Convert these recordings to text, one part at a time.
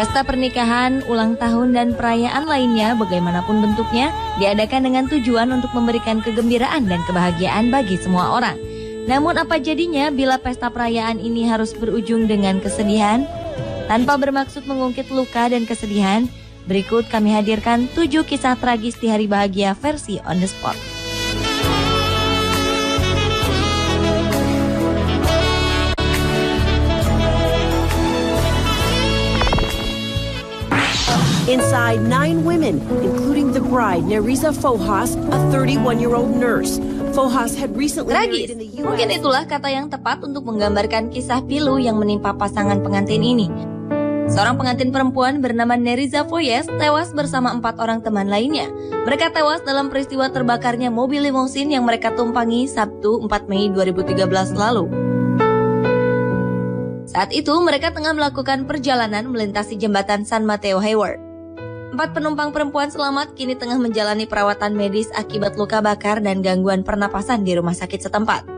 Pesta pernikahan, ulang tahun, dan perayaan lainnya bagaimanapun bentuknya diadakan dengan tujuan untuk memberikan kegembiraan dan kebahagiaan bagi semua orang. Namun apa jadinya bila pesta perayaan ini harus berujung dengan kesedihan? Tanpa bermaksud mengungkit luka dan kesedihan, berikut kami hadirkan 7 kisah tragis di hari bahagia versi on the spot. Inside 9 women, including the bride, Nerissa Fohas, a 31-year-old nurse. Fohas had recently Tragis, married in the US. mungkin itulah kata yang tepat untuk menggambarkan kisah pilu yang menimpa pasangan pengantin ini. Seorang pengantin perempuan bernama Nerissa Fohas tewas bersama 4 orang teman lainnya. Mereka tewas dalam peristiwa terbakarnya mobil limousin yang mereka tumpangi Sabtu 4 Mei 2013 lalu. Saat itu mereka tengah melakukan perjalanan melintasi jembatan San Mateo Hayward. 4 penumpang perempuan selamat kini tengah menjalani perawatan medis akibat luka bakar dan gangguan pernapasan di rumah sakit setempat.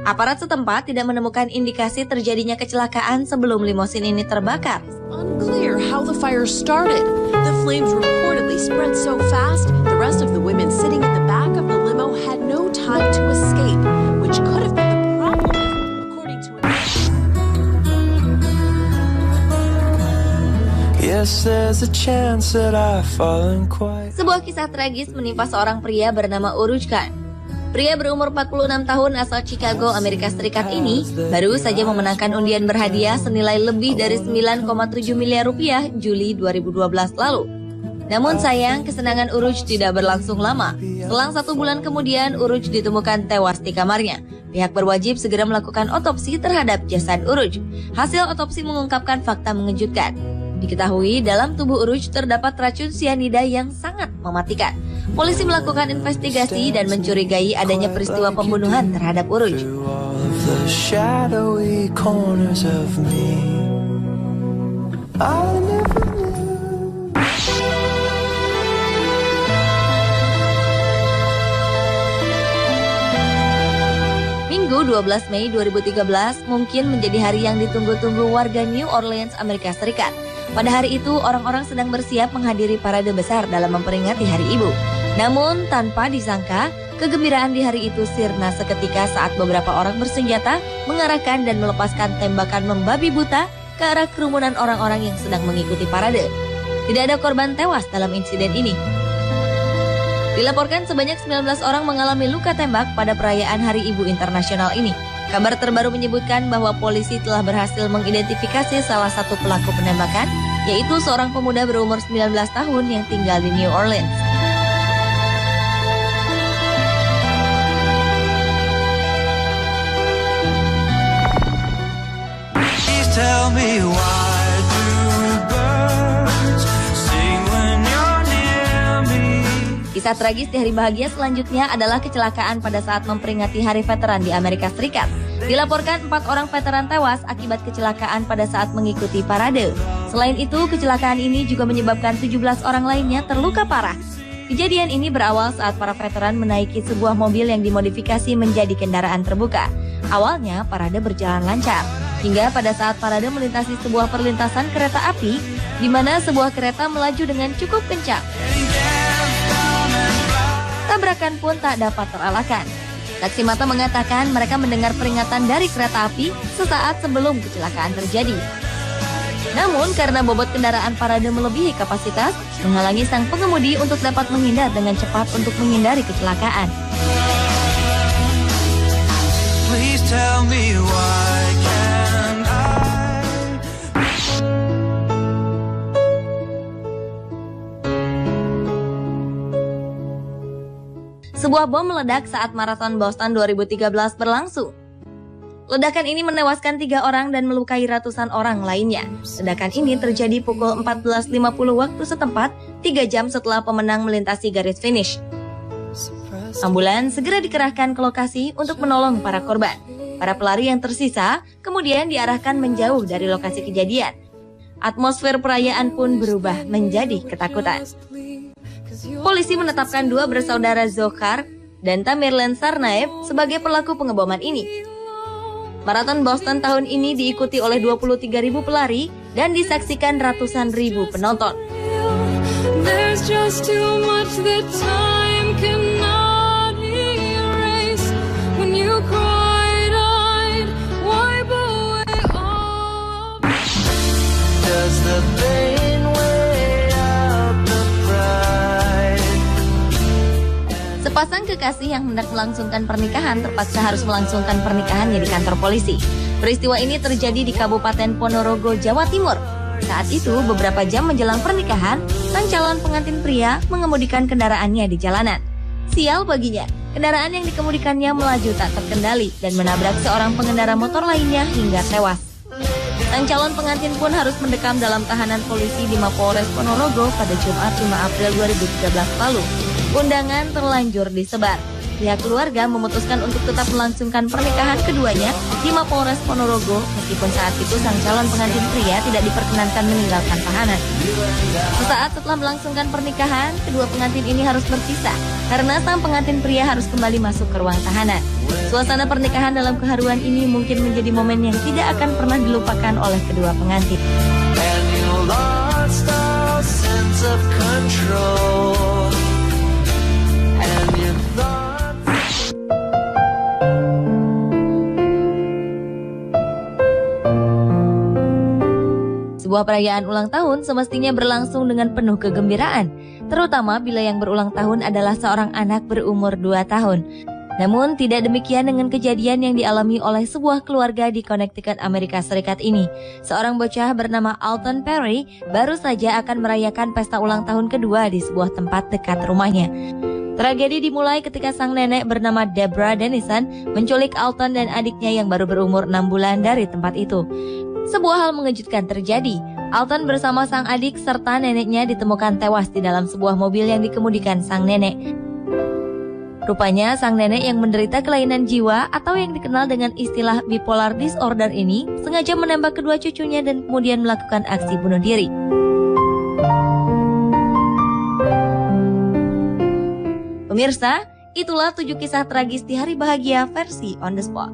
Aparat setempat tidak menemukan indikasi terjadinya kecelakaan sebelum limousin ini terbakar. Unclear how the fire started. The flames reportedly spread so fast, the rest of the women sitting in the back of the limo had no time to escape, which could have been the problem if, according to Yes, there's a chance that I've fallen quite. Sebuah kisah tragis menimpa seorang pria bernama Uruj Khan. Pria berumur 46 tahun asal Chicago, Amerika Serikat ini baru saja memenangkan undian berhadiah senilai lebih dari 9,7 miliar rupiah Juli 2012 lalu. Namun sayang, kesenangan Uruj tidak berlangsung lama. Selang 1 bulan kemudian, Uruj ditemukan tewas di kamarnya. Pihak berwajib segera melakukan otopsi terhadap jasad Uruj. Hasil otopsi mengungkapkan fakta mengejutkan. Diketahui dalam tubuh Uruj terdapat racun sianida yang sangat mematikan. Polisi melakukan investigasi dan mencurigai adanya peristiwa pembunuhan terhadap Uruj. Minggu 12 Mei 2013 mungkin menjadi hari yang ditunggu-tunggu warga New Orleans, Amerika Serikat. Pada hari itu, orang-orang sedang bersiap menghadiri parade besar dalam memperingati Hari Ibu. Namun, tanpa disangka, kegembiraan di hari itu sirna seketika saat beberapa orang bersenjata mengarahkan dan melepaskan tembakan membabi buta ke arah kerumunan orang-orang yang sedang mengikuti parade. Tidak ada korban tewas dalam insiden ini. Dilaporkan sebanyak 19 orang mengalami luka tembak pada perayaan Hari Ibu Internasional ini. Kabar terbaru menyebutkan bahwa polisi telah berhasil mengidentifikasi salah satu pelaku penembakan, yaitu seorang pemuda berumur 19 tahun yang tinggal di New Orleans. Please tell me why do birds sing when you're near me? Kisah tragis di hari bahagia selanjutnya adalah kecelakaan pada saat memperingati Hari Veteran di Amerika Serikat. Dilaporkan 4 orang veteran tewas akibat kecelakaan pada saat mengikuti parade. Selain itu, kecelakaan ini juga menyebabkan 17 orang lainnya terluka parah. Kejadian ini berawal saat para veteran menaiki sebuah mobil yang dimodifikasi menjadi kendaraan terbuka. Awalnya, parade berjalan lancar. Hingga pada saat parade melintasi sebuah perlintasan kereta api, di mana sebuah kereta melaju dengan cukup kencang. Tabrakan pun tak dapat terelakkan. Saksi mata mengatakan mereka mendengar peringatan dari kereta api sesaat sebelum kecelakaan terjadi. Namun karena bobot kendaraan parade melebihi kapasitas, menghalangi sang pengemudi untuk dapat menghindar dengan cepat untuk menghindari kecelakaan. Please tell me why can't I? Sebuah bom meledak saat Marathon Boston 2013 berlangsung. Ledakan ini menewaskan 3 orang dan melukai ratusan orang lainnya. Ledakan ini terjadi pukul 14.50 waktu setempat, 3 jam setelah pemenang melintasi garis finish. Ambulans segera dikerahkan ke lokasi untuk menolong para korban. Para pelari yang tersisa kemudian diarahkan menjauh dari lokasi kejadian. Atmosfer perayaan pun berubah menjadi ketakutan. Polisi menetapkan 2 bersaudara Zohar dan Tamerlan Sarnaev sebagai pelaku pengeboman ini. Marathon Boston tahun ini diikuti oleh 23.000 pelari dan disaksikan ratusan ribu penonton. There's just too much that time cannot erase. When you cried, I'd wipe away all. Does the pain weigh out the pride? Sepasang kekasih yang hendak melangsungkan pernikahan terpaksa harus melangsungkan pernikahannya di kantor polisi. Peristiwa ini terjadi di Kabupaten Ponorogo, Jawa Timur. Saat itu, beberapa jam menjelang pernikahan, sang calon pengantin pria mengemudikan kendaraannya di jalanan. Sial baginya, kendaraan yang dikemudikannya melaju tak terkendali dan menabrak seorang pengendara motor lainnya hingga tewas. Sang calon pengantin pun harus mendekam dalam tahanan polisi di Mapolres Ponorogo pada Jumat 5 April 2013 lalu. Undangan terlanjur disebar. Pihak keluarga memutuskan untuk tetap melangsungkan pernikahan keduanya di Mapolres Ponorogo, meskipun saat itu sang calon pengantin pria tidak diperkenankan meninggalkan tahanan. Sesaat setelah melangsungkan pernikahan, kedua pengantin ini harus berpisah karena sang pengantin pria harus kembali masuk ke ruang tahanan. Suasana pernikahan dalam keharuan ini mungkin menjadi momen yang tidak akan pernah dilupakan oleh kedua pengantin. And you lost all sense of control. And you thought Sebuah perayaan ulang tahun semestinya berlangsung dengan penuh kegembiraan, terutama bila yang berulang tahun adalah seorang anak berumur 2 tahun. Namun tidak demikian dengan kejadian yang dialami oleh sebuah keluarga di Connecticut, Amerika Serikat ini. Seorang bocah bernama Alton Perry baru saja akan merayakan pesta ulang tahun kedua di sebuah tempat dekat rumahnya. Tragedi dimulai ketika sang nenek bernama Deborah Dennison menculik Alton dan adiknya yang baru berumur 6 bulan dari tempat itu. Sebuah hal mengejutkan terjadi. Alton bersama sang adik serta neneknya ditemukan tewas di dalam sebuah mobil yang dikemudikan sang nenek. Rupanya sang nenek yang menderita kelainan jiwa atau yang dikenal dengan istilah bipolar disorder ini sengaja menembak kedua cucunya dan kemudian melakukan aksi bunuh diri. Pemirsa, itulah 7 kisah tragis di hari bahagia versi On The Spot.